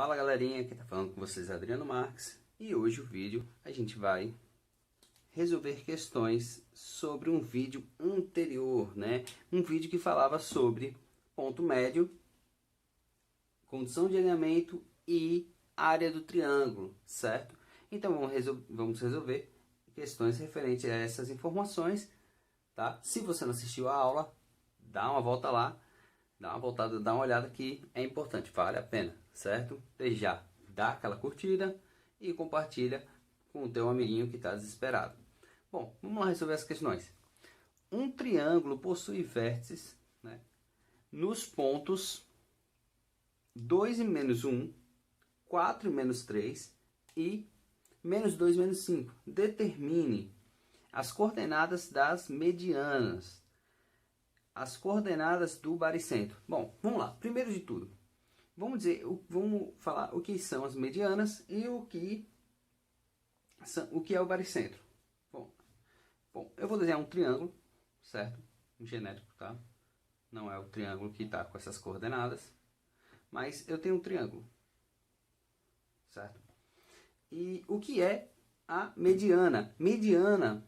Fala galerinha, quem tá falando com vocês é Adriano Marques e hoje o vídeo a gente vai resolver questões sobre um vídeo anterior, né? Um vídeo que falava sobre ponto médio, condição de alinhamento e área do triângulo, certo? Então vamos resolver questões referentes a essas informações, tá? Se você não assistiu a aula, dá uma volta lá. Dá uma voltada, dá uma olhada que é importante, vale a pena, certo? Desde já, dá aquela curtida e compartilha com o teu amiguinho que está desesperado. Bom, vamos lá resolver as questões. Um triângulo possui vértices, né, nos pontos 2 e menos 1, 4 e menos 3 e menos 2 e menos 5. Determine as coordenadas das medianas. As coordenadas do baricentro. Bom, vamos lá. Primeiro de tudo, vamos falar o que são as medianas e o que é o baricentro. Bom, eu vou desenhar um triângulo, certo? Um genérico, tá? Não é o triângulo que está com essas coordenadas, mas eu tenho um triângulo, certo? E o que é a mediana? Mediana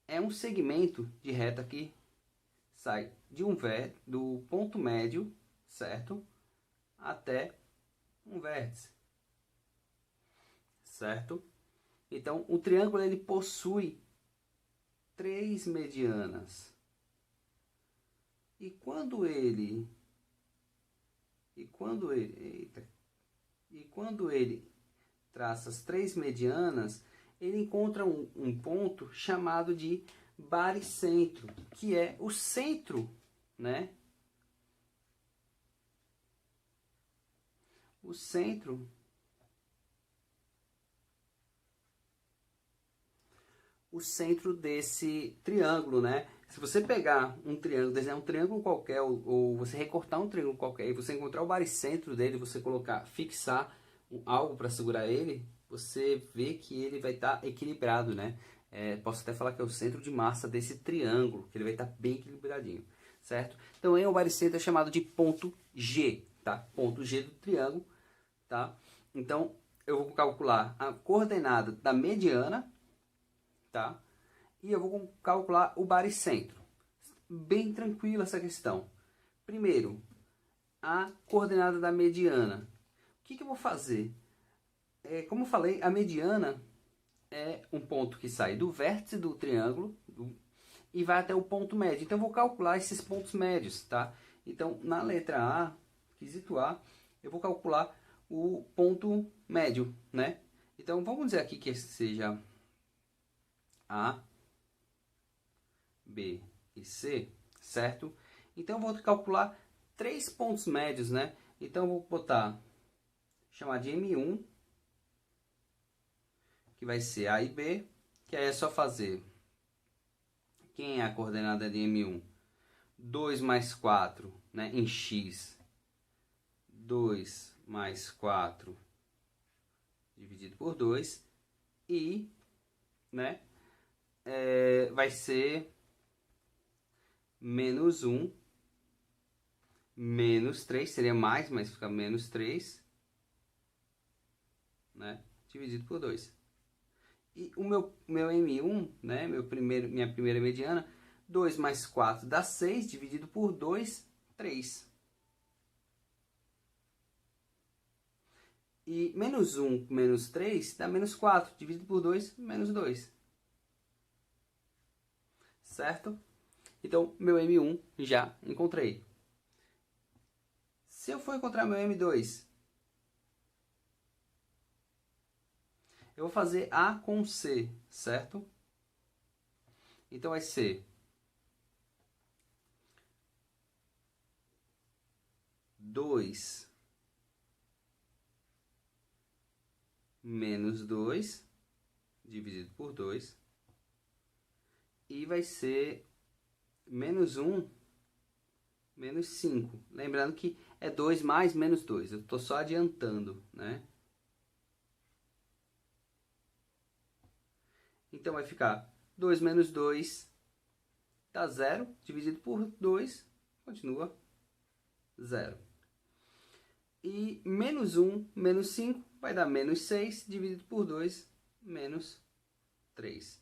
é um segmento de reta que sai de do ponto médio, certo? Até um vértice, certo? Então, o triângulo ele possui 3 medianas. E quando ele traça as 3 medianas, ele encontra um ponto chamado de baricentro, que é o centro, né? O centro desse triângulo, né? Se você pegar um triângulo, desenhar um triângulo qualquer, ou você recortar um triângulo qualquer, e você encontrar o baricentro dele, você fixar algo para segurar ele, você vê que ele vai estar equilibrado, né? Posso até falar que é o centro de massa desse triângulo, que ele vai estar bem equilibradinho, certo? Então, o baricentro é chamado de ponto G, tá? Ponto G do triângulo, tá? Então, eu vou calcular a coordenada da mediana, tá? E eu vou calcular o baricentro. Bem tranquila essa questão. Primeiro, a coordenada da mediana. O que eu vou fazer? Como eu falei, a mediana é um ponto que sai do vértice do triângulo e vai até o ponto médio. Então, eu vou calcular esses pontos médios, tá? Então, na letra A, quesito A, eu vou calcular o ponto médio, né? Então, vamos dizer aqui que esse seja A, B e C, certo? Então, eu vou calcular 3 pontos médios, né? Então, eu vou chamar de M1, que vai ser A e B, que aí é só fazer, quem é a coordenada de M1? 2 mais 4, né, em X. 2 mais 4 dividido por 2. E, né, vai ser menos 1, menos 3, seria mais, mas fica menos 3, né, dividido por 2. E o meu M1, né, minha primeira mediana, 2 mais 4 dá 6, dividido por 2, 3. E menos 1 menos 3 dá menos 4, dividido por 2, menos 2. Certo? Então, meu M1 já encontrei. Se eu for encontrar meu M2, eu vou fazer A com C, certo? Então, vai ser 2 menos 2 dividido por 2. E vai ser menos 1 menos 5. Lembrando que é 2 mais menos 2. Eu estou só adiantando, né? Então, vai ficar 2 menos 2 dá 0. Dividido por 2, continua 0. E menos 1, menos 5, vai dar menos 6, dividido por 2, menos 3.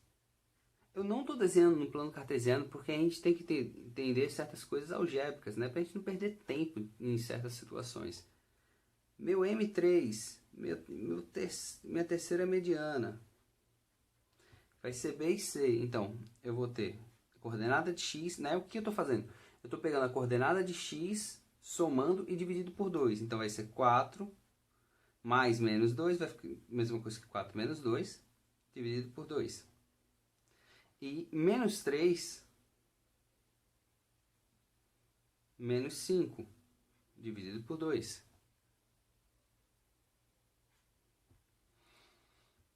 Eu não estou desenhando no plano cartesiano porque a gente tem que entender certas coisas algébricas, né? Para a gente não perder tempo em certas situações. Meu M3, minha terceira mediana, vai ser B e C. Então, eu vou ter a coordenada de x, né? O que eu estou fazendo? Eu estou pegando a coordenada de x, somando e dividido por 2. Então, vai ser 4 mais menos 2, vai ficar a mesma coisa que 4 menos 2, dividido por 2. E menos 3, menos 5, dividido por 2.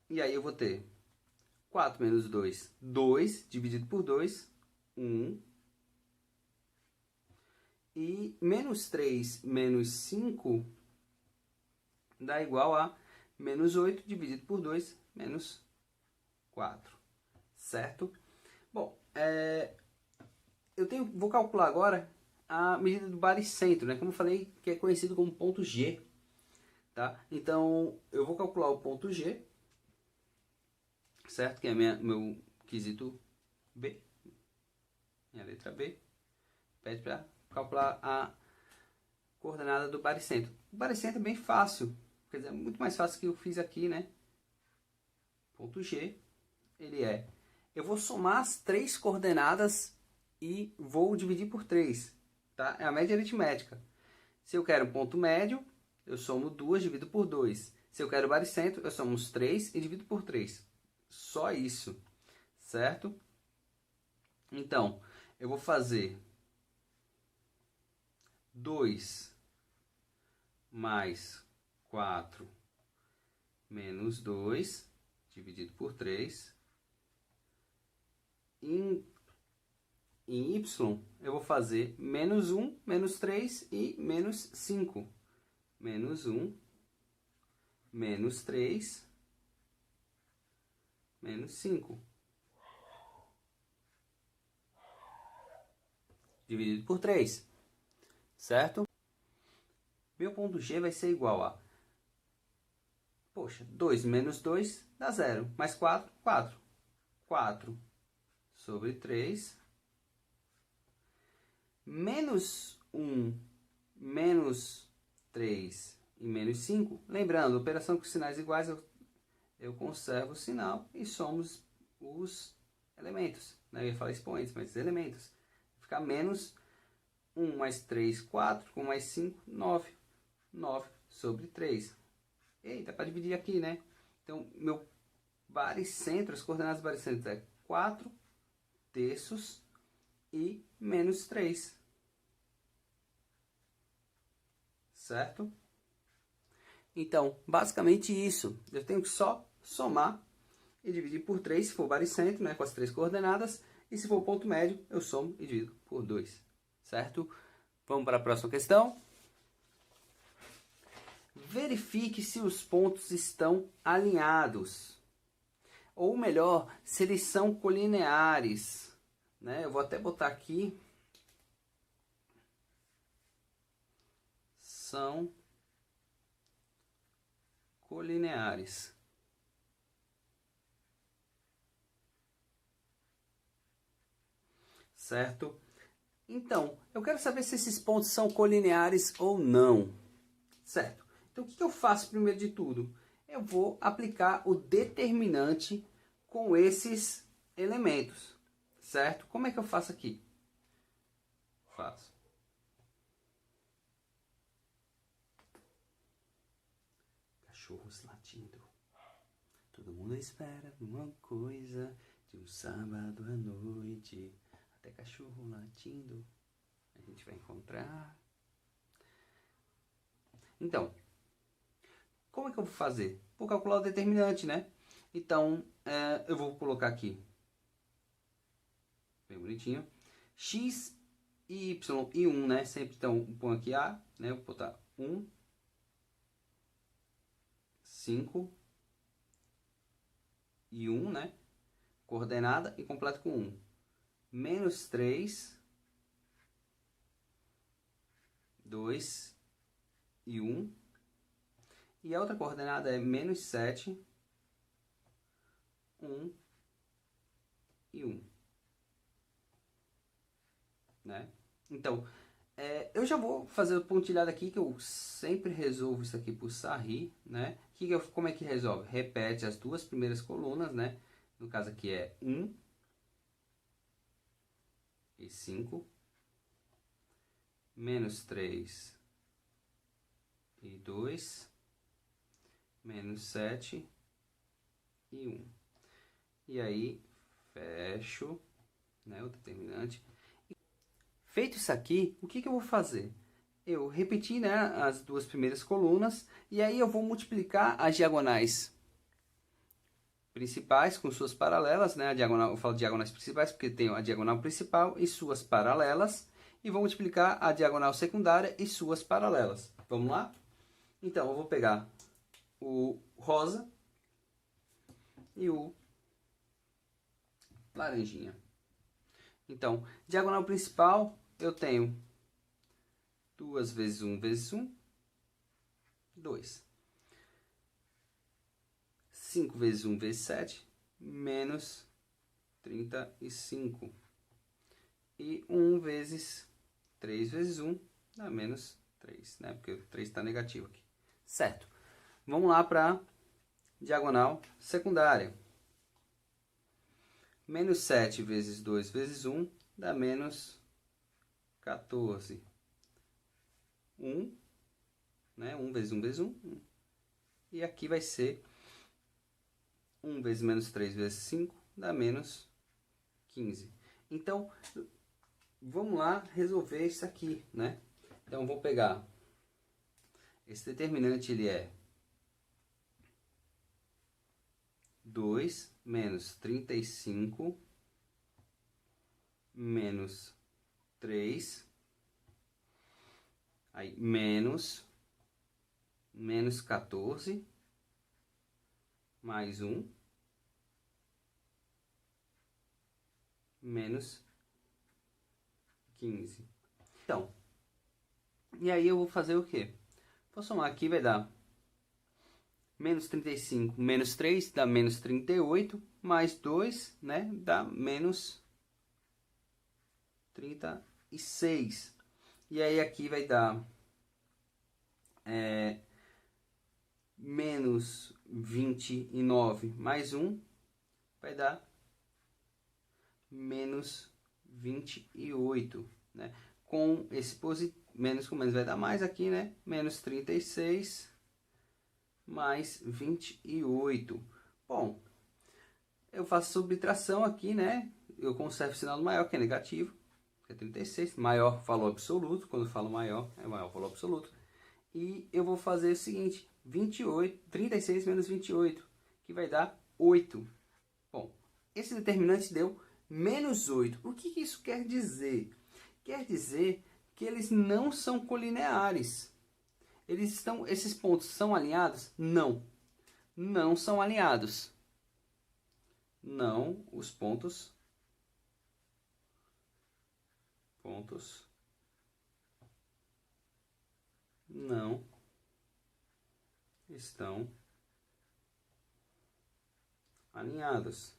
E aí eu vou ter 4 menos 2, 2, dividido por 2, 1. E menos 3 menos 5 dá igual a menos 8, dividido por 2, menos 4. Certo? Bom, vou calcular agora a medida do baricentro, né? Como eu falei, que é conhecido como ponto G. Tá? Então, eu vou calcular o ponto G, certo? Que é meu quesito B, minha letra B. Pede para calcular a coordenada do baricentro. O baricentro é bem fácil, quer dizer, é muito mais fácil que eu fiz aqui, né? Ponto G, ele é... Eu vou somar as 3 coordenadas e vou dividir por 3, tá? É a média aritmética. Se eu quero um ponto médio, eu somo 2, divido por 2. Se eu quero o baricentro, eu somo os 3 e divido por 3. Só isso, certo? Então, eu vou fazer 2 mais 4 menos 2, dividido por 3. Em y, eu vou fazer menos 1, menos 3 e menos 5. Menos 1, menos 3, menos 5. Dividido por 3. Certo? Meu ponto G vai ser igual a... Poxa, 2 menos 2 dá 0. Mais 4, 4. 4 sobre 3. Menos 1, menos 3 e menos 5. Lembrando, operação com sinais iguais, eu conservo o sinal e somos os elementos. Eu ia falar expoentes, mas elementos. Fica menos 1 mais 3, 4. 1 mais 5, 9. 9 sobre 3. Eita, para dividir aqui, né? Então, meu baricentro, as coordenadas do baricentro é 4 terços e menos 3. Certo? Então, basicamente isso. Eu tenho que só somar e dividir por 3, se for o baricentro, né, com as 3 coordenadas. E se for o ponto médio, eu somo e divido por 2. Certo? Vamos para a próxima questão. Verifique se os pontos estão alinhados. Ou melhor, se eles são colineares. Né? Eu vou até botar aqui. São colineares. Certo? Então, eu quero saber se esses pontos são colineares ou não. Certo? Então, o que eu faço primeiro de tudo? Eu vou aplicar o determinante com esses elementos. Certo? Como é que eu faço aqui? Faço. Cachorros latindo. Todo mundo espera uma coisa de um sábado à noite. Até cachorro latindo. A gente vai encontrar. Então, como é que eu vou fazer? Vou calcular o determinante, né? Então, eu vou colocar aqui, bem bonitinho, x, y e 1, né? Sempre então, põe aqui A, né? Eu vou botar 1, 5 e 1, né? Coordenada e completo com 1. Menos 3, 2 e 1. E a outra coordenada é menos 7, 1 e 1. Né? Então, eu já vou fazer o pontilhado aqui, que eu sempre resolvo isso aqui por Sarri, né? Como é que resolve? Repete as duas primeiras colunas, né? No caso aqui é 1 e 5, menos 3 e 2, menos 7 e 1. E aí, fecho, né, o determinante. Feito isso aqui, o que eu vou fazer? Eu repeti, né, as duas primeiras colunas, e aí eu vou multiplicar as diagonais principais com suas paralelas, né? A diagonal, eu falo diagonais principais porque tem a diagonal principal e suas paralelas, e vou multiplicar a diagonal secundária e suas paralelas. Vamos lá? Então, eu vou pegar o rosa e o laranjinha. Então, diagonal principal, eu tenho 2 vezes 1 vezes 1, 2. 5 vezes 1 vezes 7, menos 35. E 1 vezes 3 vezes 1 dá menos 3, né? Porque o 3 está negativo aqui. Certo. Vamos lá para a diagonal secundária. Menos 7 vezes 2 vezes 1 dá menos 14. 1, né? 1 vezes 1 vezes 1. 1. E aqui vai ser 1 vezes menos 3 vezes 5 dá menos 15. Então, vamos lá resolver isso aqui, né? Então, vou pegar esse determinante, ele é 2 menos 35 menos 3, aí menos 14, mais 1, menos 15. Então, e aí eu vou fazer o quê? Vou somar aqui, vai dar menos 35 menos 3 dá menos 38, mais 2, né, dá menos 36. E aí aqui vai dar menos 29 mais 1, vai dar menos 28, né? Com esse menos com menos vai dar mais aqui, né? Menos 36 mais 28. Bom, eu faço subtração aqui, né? Eu conservo o sinal do maior, que é negativo, que é 36. Maior valor absoluto, quando eu falo maior, é maior valor absoluto. E eu vou fazer o seguinte, 36 menos 28, que vai dar 8. Bom, esse determinante deu menos 8. O que isso quer dizer? Quer dizer que eles não são colineares. Esses pontos são alinhados? Não. Não são alinhados. Não, os pontos não estão alinhados.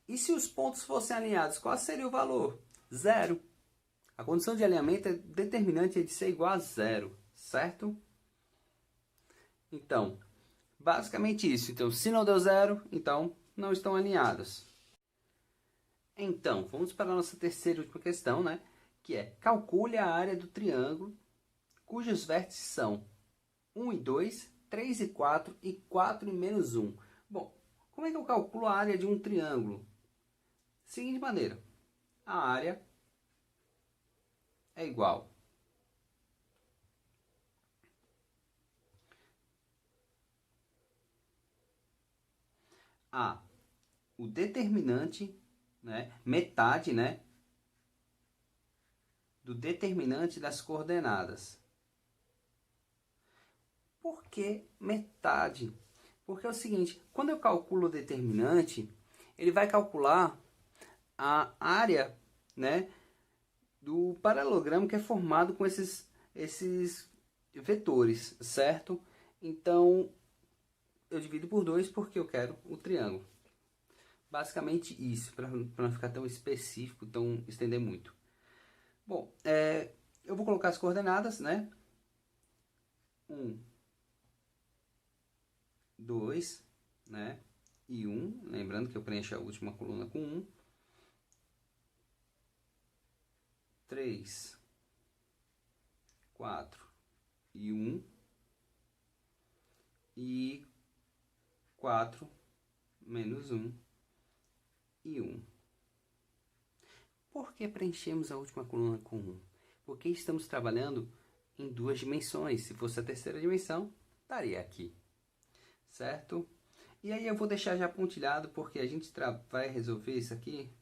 E se os pontos fossem alinhados, qual seria o valor? 0. A condição de alinhamento é determinante de ser igual a 0, certo? Então, basicamente isso. Então, se não deu 0, então não estão alinhados. Então, vamos para a nossa terceira e última questão, né? Que é, calcule a área do triângulo cujos vértices são 1 e 2, 3 e 4 e 4 e menos 1. Bom, como é que eu calculo a área de um triângulo? Seguinte maneira, a área é igual a o determinante, né, metade, né, do determinante das coordenadas. Por que metade? Porque é o seguinte, quando eu calculo o determinante, ele vai calcular a área, né, do paralelogramo que é formado com esses vetores, certo? Então, eu divido por 2 porque eu quero o triângulo. Basicamente isso, para não ficar tão específico, tão estender muito. Bom, eu vou colocar as coordenadas, né? 1, 2, né? E 1, lembrando que eu preencho a última coluna com 1. 3, 4 e 1. E 4 menos 1 e 1. Por que preenchemos a última coluna com 1? Porque estamos trabalhando em 2 dimensões. Se fosse a terceira dimensão, estaria aqui. Certo? E aí eu vou deixar já pontilhado, porque a gente vai resolver isso aqui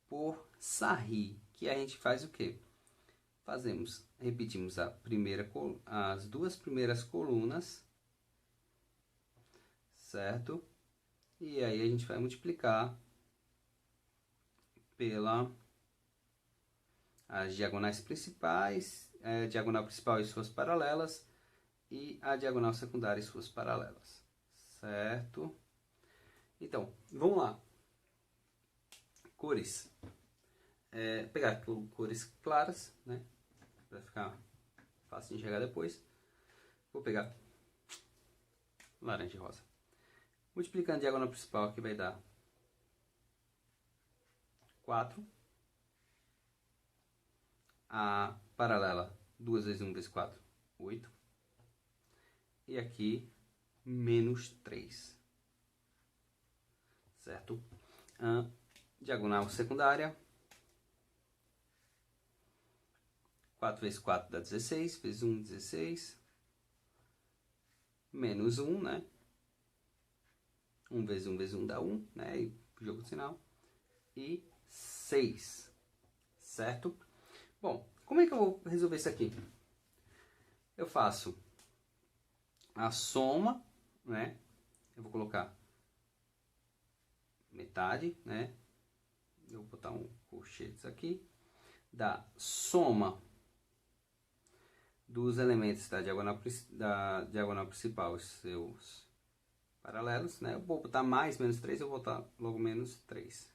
por sarri, que a gente faz o quê? Repetimos as 2 primeiras colunas, certo? E aí a gente vai multiplicar as diagonais principais, a diagonal principal e suas paralelas, e a diagonal secundária e suas paralelas, certo? Então, vamos lá. Cores. Pegar cores claras, né? Para ficar fácil de enxergar depois. Vou pegar laranja e rosa. Multiplicando a diagonal principal aqui vai dar 4. A paralela 2 vezes 1 vezes 4, 8. E aqui menos 3. Certo? Diagonal secundária. 4 vezes 4 dá 16, vezes 1, 16. Menos 1, né? 1 vezes 1 vezes 1 dá 1, né? E jogo de sinal. E 6. Certo? Bom, como é que eu vou resolver isso aqui? Eu faço a soma, né? Eu vou colocar metade, né? Eu vou botar um colchetes aqui. Da soma dos elementos da diagonal principal, os seus paralelos, né? Eu vou botar mais menos 3, eu vou botar logo menos 3.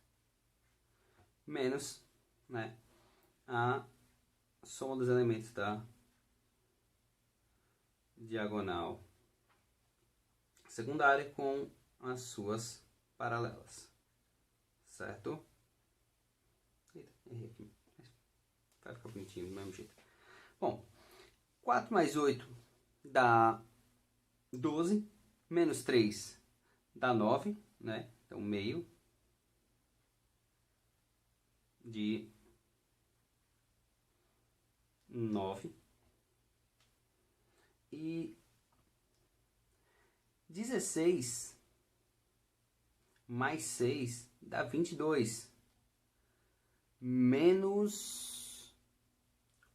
Menos, né? A soma dos elementos da diagonal secundária com as suas paralelas, certo? Eita, errei aqui. Vai ficar bonitinho do mesmo jeito. Bom, 4 mais 8 dá 12, menos 3 dá 9, né? Então, meio de 9. E 16 mais 6 dá 22. Menos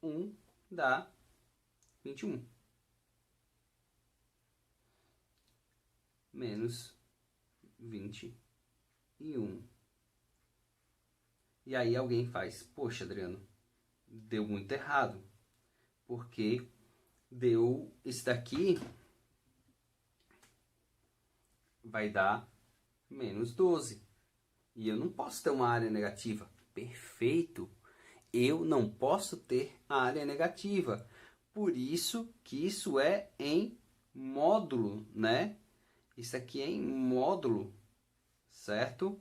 1 dá 21. Menos 21. E aí alguém faz, poxa, Adriano, deu muito errado. Porque deu, esse daqui vai dar menos 12. E eu não posso ter uma área negativa. Perfeito. Eu não posso ter a área negativa. Por isso que isso é em módulo, né? Isso aqui é em módulo, certo?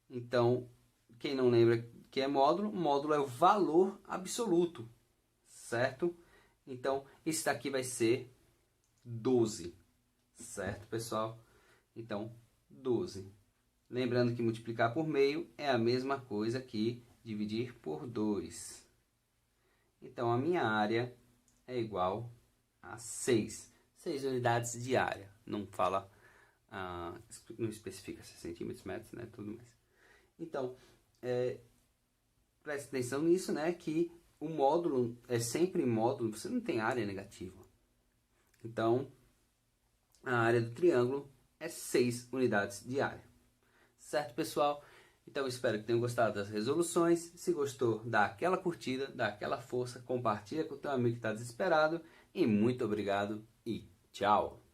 Então, quem não lembra que é módulo, módulo é o valor absoluto, certo? Então, esse daqui vai ser 12, certo, pessoal? Então, 12. Lembrando que multiplicar por meio é a mesma coisa que dividir por 2. Então, a minha área é igual a 6. 6 unidades de área. Não fala, não especifica se centímetros, metros, né? Tudo mais. Então, preste atenção nisso, né? Que o módulo é sempre módulo, você não tem área negativa. Então, a área do triângulo é 6 unidades de área. Certo, pessoal? Então espero que tenham gostado das resoluções. Se gostou, dá aquela curtida, dá aquela força, compartilha com o teu amigo que está desesperado. E muito obrigado e tchau!